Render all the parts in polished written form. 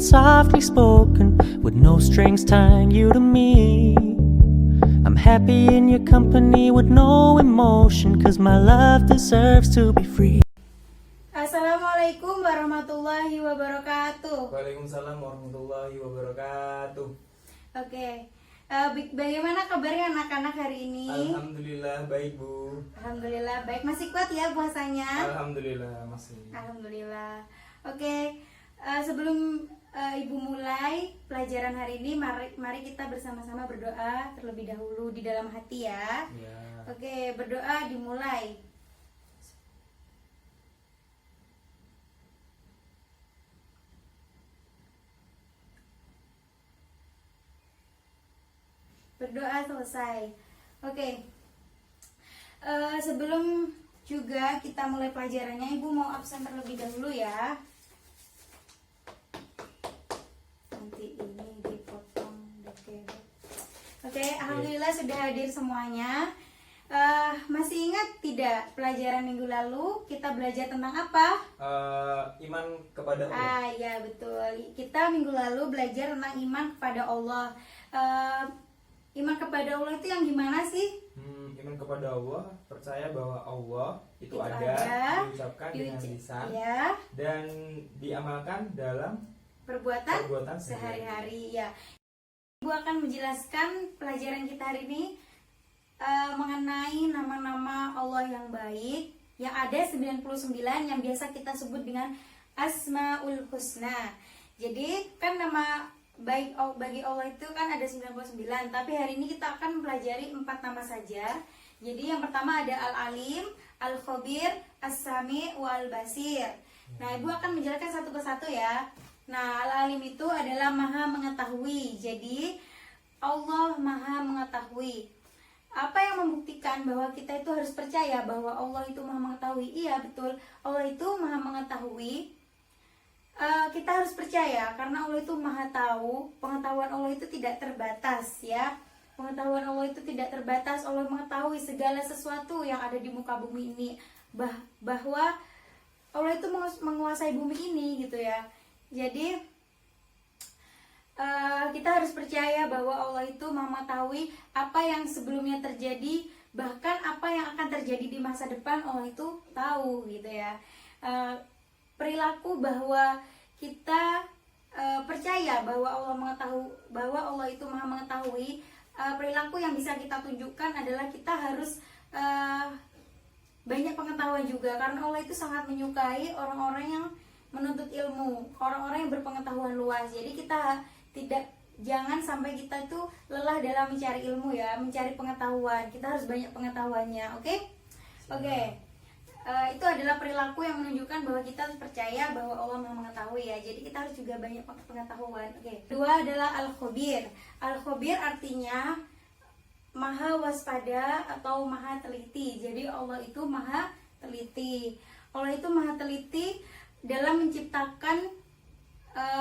softly spoken, with no strings tying you to me. I'm happy in your company with no emotion, cause my love deserves to be free. Assalamualaikum warahmatullahi wabarakatuh. Waalaikumsalam warahmatullahi wabarakatuh. Oke, bagaimana kabarnya anak-anak hari ini? Alhamdulillah baik, Bu. Alhamdulillah baik. Masih kuat ya puasanya? Alhamdulillah masih. Alhamdulillah. Oke, sebelum Ibu mulai pelajaran hari ini, mari kita bersama-sama berdoa terlebih dahulu di dalam hati ya. Ya. Oke, berdoa dimulai. Berdoa selesai. Oke. Sebelum juga kita mulai pelajarannya, Ibu mau absen terlebih dahulu ya. Nanti ini dipotong. Oke, alhamdulillah sudah hadir semuanya. Masih ingat tidak pelajaran minggu lalu kita belajar tentang apa? Iman kepada Allah. Ya betul. Kita minggu lalu belajar tentang iman kepada Allah. Iman kepada Allah itu yang gimana sih? Iman kepada Allah, percaya bahwa Allah itu ada, diucapkan dengan lisan, ya, dan diamalkan dalam perbuatan sehari-hari ya. Ibu akan menjelaskan pelajaran kita hari ini mengenai nama-nama Allah yang baik, yang ada 99 yang biasa kita sebut dengan Asmaul Husna. Jadi kan nama baik bagi Allah itu kan ada 99, tapi hari ini kita akan mempelajari 4 nama saja. Jadi yang pertama ada Al-Alim, Al-Khabir, As-Sami, Wal-Basir. Nah, Ibu akan menjelaskan satu persatu ya. Nah, Al-Alim itu adalah Maha mengetahui. Jadi Allah Maha mengetahui. Apa yang membuktikan bahwa kita itu harus percaya bahwa Allah itu Maha mengetahui? Iya, betul. Allah itu Maha mengetahui. Kita harus percaya karena Allah itu Maha tahu. Pengetahuan Allah itu tidak terbatas ya. Pengetahuan Allah itu tidak terbatas. Allah mengetahui segala sesuatu yang ada di muka bumi ini. Bahwa Allah itu menguasai bumi ini gitu ya. Jadi kita harus percaya bahwa Allah itu Maha mengetahui apa yang sebelumnya terjadi, bahkan apa yang akan terjadi di masa depan Allah itu tahu gitu ya. Perilaku bahwa kita percaya bahwa Allah mengetahui, bahwa Allah itu Maha mengetahui, perilaku yang bisa kita tunjukkan adalah kita harus banyak pengetahuan juga, karena Allah itu sangat menyukai orang-orang yang menuntut ilmu, orang-orang yang berpengetahuan luas. Jadi kita jangan sampai kita itu lelah dalam mencari ilmu ya, mencari pengetahuan. Kita harus banyak pengetahuannya, oke? Oke. Itu adalah perilaku yang menunjukkan bahwa kita harus percaya bahwa Allah Maha mengetahui ya. Jadi kita harus juga banyak pengetahuan. Oke. Kedua adalah Al-Khabir. Al-Khabir artinya Maha waspada atau Maha teliti. Jadi Allah itu Maha teliti. Allah itu Maha teliti dalam menciptakan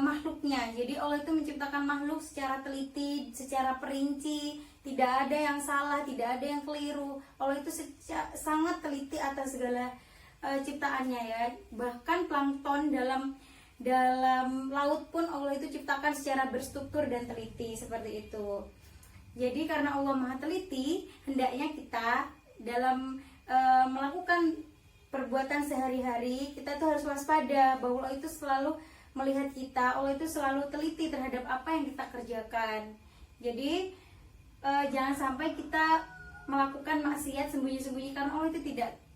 makhluknya. Jadi Allah itu menciptakan makhluk secara teliti, secara perinci. Tidak ada yang salah, tidak ada yang keliru. Allah itu sangat teliti atas segala ciptaannya ya. Bahkan plankton dalam laut pun Allah itu ciptakan secara berstruktur dan teliti seperti itu. Jadi karena Allah Maha teliti, hendaknya kita dalam melakukan perbuatan sehari-hari, kita tuh harus waspada bahwa Allah itu selalu melihat kita. Allah itu selalu teliti terhadap apa yang kita kerjakan. Jadi jangan sampai kita melakukan maksiat sembunyi-sembunyi, karena Allah itu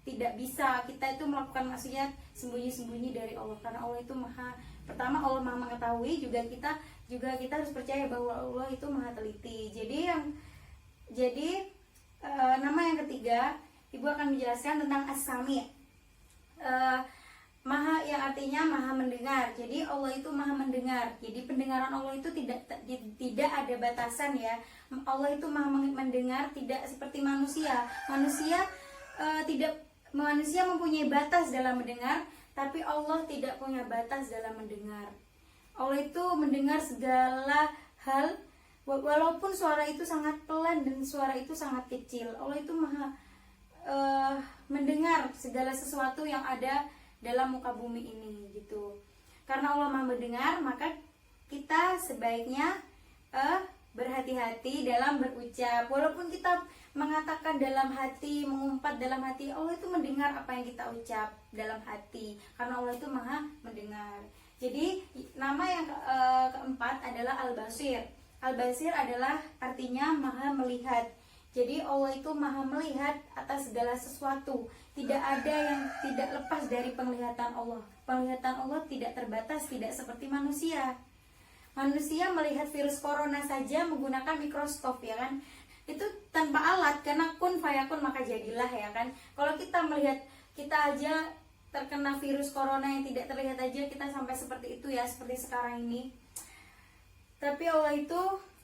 tidak bisa kita itu melakukan maksiat sembunyi-sembunyi dari Allah, karena Allah itu pertama Allah Maha mengetahui, juga kita harus percaya bahwa Allah itu Maha teliti. Jadi nama yang ketiga, Ibu akan menjelaskan tentang As-Sami. Maha yang artinya Maha mendengar. Jadi Allah itu Maha mendengar. Jadi pendengaran Allah itu tidak ada batasan ya. Allah itu Maha mendengar, tidak seperti manusia. Manusia mempunyai batas dalam mendengar, tapi Allah tidak punya batas dalam mendengar. Allah itu mendengar segala hal, walaupun suara itu sangat pelan dan suara itu sangat kecil. Allah itu Maha mendengar segala sesuatu yang ada dalam muka bumi ini gitu. Karena Allah Maha mendengar, maka kita sebaiknya berhati-hati dalam berucap. Walaupun kita mengatakan dalam hati, mengumpat dalam hati, Allah itu mendengar apa yang kita ucap dalam hati, karena Allah itu maha mendengar. Jadi nama yang keempat adalah Al-Basir. Al-Basir adalah artinya maha melihat. Jadi Allah itu maha melihat atas segala sesuatu. Tidak ada yang tidak lepas dari penglihatan Allah. Penglihatan Allah tidak terbatas, tidak seperti manusia. Manusia melihat virus corona saja menggunakan mikroskop, ya kan? Itu tanpa alat, karena kun fayakun maka jadilah, ya kan? Kalau kita melihat, kita aja terkena virus corona yang tidak terlihat aja kita sampai seperti itu ya, seperti sekarang ini. Tapi Allah itu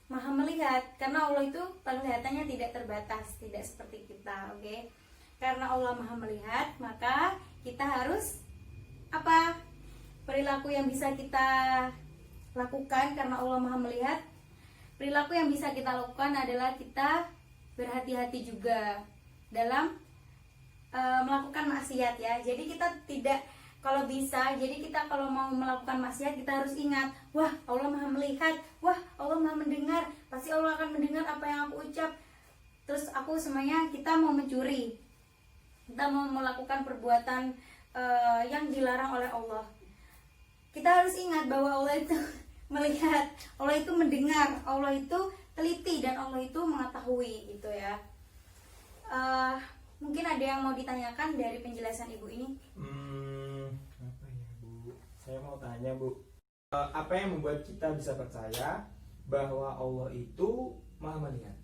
maha melihat, karena Allah itu penglihatannya tidak terbatas, tidak seperti kita, oke? Karena Allah maha melihat, maka kita harus apa? Perilaku yang bisa kita lakukan karena Allah maha melihat. Perilaku yang bisa kita lakukan adalah kita berhati-hati juga dalam melakukan maksiat ya. Jadi kita tidak, kalau bisa, jadi kita kalau mau melakukan maksiat kita harus ingat, wah Allah maha melihat, wah Allah maha mendengar, pasti Allah akan mendengar apa yang aku ucap. Terus aku semuanya, kita mau mencuri, kita mau melakukan perbuatan yang dilarang oleh Allah, kita harus ingat bahwa Allah itu melihat, Allah itu mendengar, Allah itu teliti, dan Allah itu mengetahui gitu ya. Mungkin ada yang mau ditanyakan dari penjelasan Ibu ini? Apa ya Bu? Saya mau tanya Bu, apa yang membuat kita bisa percaya bahwa Allah itu maha melihat?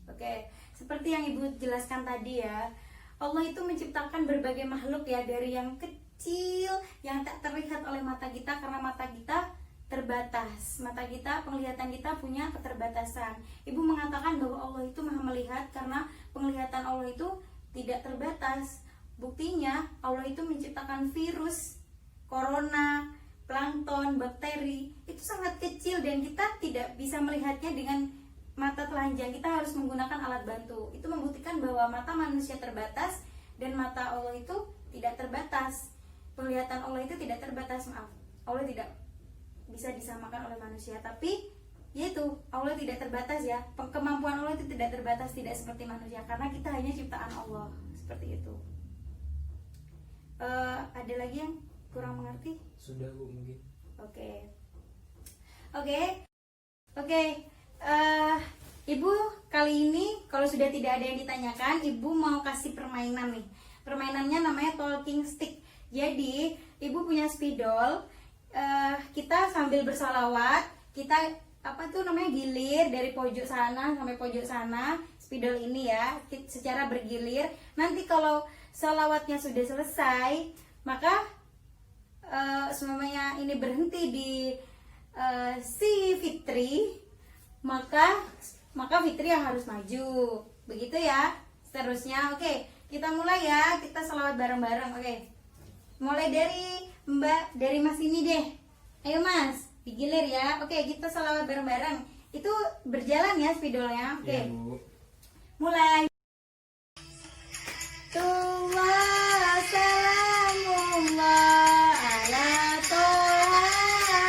Oke, seperti yang Ibu jelaskan tadi ya, Allah itu menciptakan berbagai makhluk ya, dari yang kecil yang tak terlihat oleh mata kita, karena mata kita terbatas, mata kita, penglihatan kita punya keterbatasan. Ibu mengatakan bahwa Allah itu maha melihat karena penglihatan Allah itu tidak terbatas. Buktinya Allah itu menciptakan virus corona, plankton, bakteri, itu sangat kecil dan kita tidak bisa melihatnya dengan mata telanjang, kita harus menggunakan alat bantu. Itu membuktikan bahwa mata manusia terbatas dan mata Allah itu tidak terbatas. Penglihatan Allah itu tidak terbatas, maaf. Allah tidak bisa disamakan oleh manusia, tapi yaitu Allah tidak terbatas ya. Kemampuan Allah itu tidak terbatas, tidak seperti manusia, karena kita hanya ciptaan Allah, seperti itu. Ada lagi yang kurang mengerti? Sudah Bu mungkin. Oke. Ibu kali ini kalau sudah tidak ada yang ditanyakan, Ibu mau kasih permainan nih. Permainannya namanya talking stick. Jadi Ibu punya spidol, kita sambil bersalawat, kita gilir dari pojok sana sampai pojok sana, spidol ini ya, secara bergilir. Nanti kalau salawatnya sudah selesai, maka semuanya ini berhenti di si Fitri, maka Fitri yang harus maju, begitu ya. Seterusnya, oke, kita mulai ya, kita salawat bareng-bareng. Oke, mulai dari Mbak, dari Mas ini deh. Ayo Mas, digilir ya. Oke, kita salawat bareng-bareng. Itu berjalan ya spidolnya. Oke, Ya, Bu. mulai. Tuhan salamullah ala toha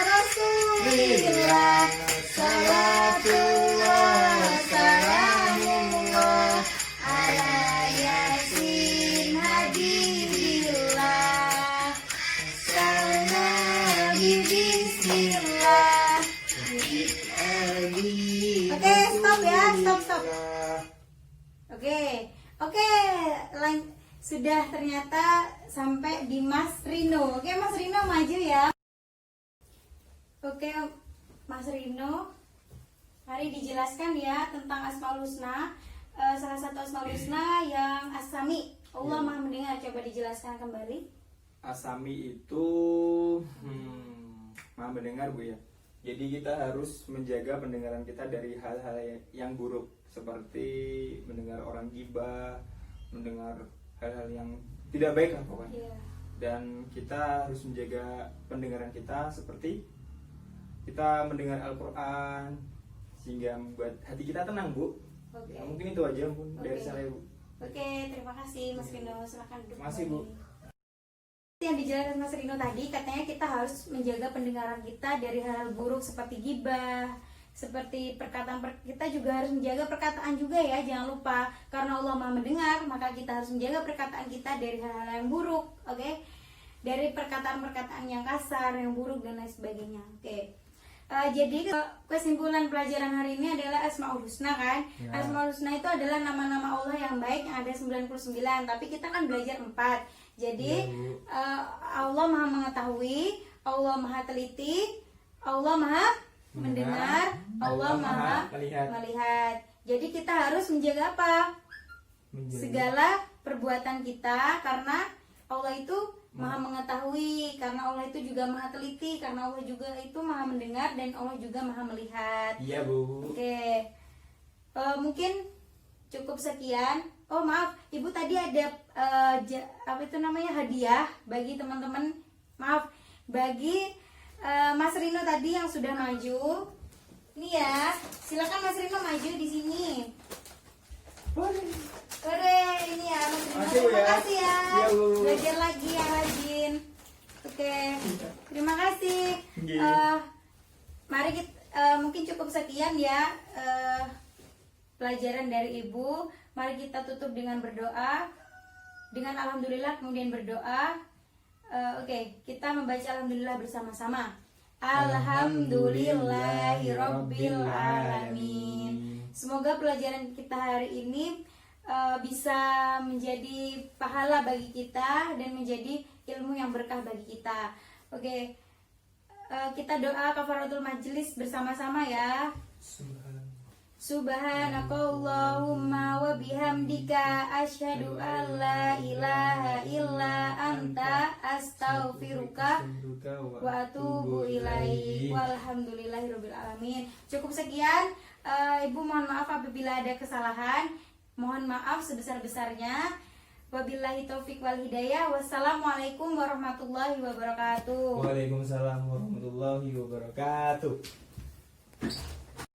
rasulillah, salatullah salamullah ala yasin habibillah, salnabi bismillah. Oke, stop ya, stop. Oke, sudah ternyata sampai di Mas Rino. Oke, Mas Rino maju ya. Oke, Mas Rino, mari dijelaskan ya tentang Asmaul Husna. Salah satu Asmaul Husna yang As-Sami, Allah Maha Mendengar. Coba dijelaskan kembali. As-Sami itu maha mendengar Bu ya. Jadi kita harus menjaga pendengaran kita dari hal-hal yang buruk, seperti mendengar orang gibah, mendengar hal-hal yang tidak baik lah pokoknya. Iya. Dan kita harus menjaga pendengaran kita seperti kita mendengar Al-Quran, sehingga membuat hati kita tenang Bu. Oke. Ya, mungkin itu aja Bu dari Oke. saya Bu. Oke, terima kasih Mas Rino. Silakan duduk Terima kasih, Bu. kembali. Yang dijelaskan Mas Rino tadi, katanya kita harus menjaga pendengaran kita dari hal-hal buruk seperti gibah, seperti perkataan kita juga harus menjaga perkataan juga ya, jangan lupa, karena Allah Maha mendengar, maka kita harus menjaga perkataan kita dari hal-hal yang buruk, oke? Dari perkataan-perkataan yang kasar, yang buruk dan lain sebagainya, oke? Jadi kesimpulan pelajaran hari ini adalah Asmaul Husna kan? Ya. Asmaul Husna itu adalah nama-nama Allah yang baik yang ada 99, tapi kita kan belajar 4. Jadi Allah Maha mengetahui, Allah Maha teliti, Allah Maha mendengar, Allah Maha melihat. Jadi kita harus menjaga apa? Segala perbuatan kita, karena Allah itu Maha mengetahui, karena Allah itu juga Maha teliti, karena Allah juga itu Maha mendengar, dan Allah juga Maha melihat. Iya Bu. Oke. Mungkin cukup sekian. Oh maaf, Ibu tadi ada apa itu namanya, hadiah bagi teman-teman. Maaf, bagi Mas Rino tadi yang sudah maju. Ini ya, silakan Mas Rino maju di sini. Oke, ini ya Mas Rino. Terima kasih ya. Iya, Bu. Belajar lagi ya rajin. Oke, terima kasih. Iya. Mari kita mungkin cukup sekian ya pelajaran dari Ibu. Mari kita tutup dengan berdoa, dengan alhamdulillah kemudian berdoa. Oke, kita membaca alhamdulillah bersama-sama. Alhamdulillahirabbil alamin. Semoga pelajaran kita hari ini bisa menjadi pahala bagi kita dan menjadi ilmu yang berkah bagi kita. Oke, kita doa kafaratul majelis bersama-sama ya. Subhanakallahumma wa bihamdika asyhadu an la ilaha illa anta astaghfiruka wa atubu ilaik. Walhamdulillahirabbil alamin. Cukup sekian. Ibu mohon maaf apabila ada kesalahan. Mohon maaf sebesar-besarnya. Wabillahi taufik wal hidayah. Wassalamualaikum warahmatullahi wabarakatuh. Waalaikumsalam warahmatullahi wabarakatuh.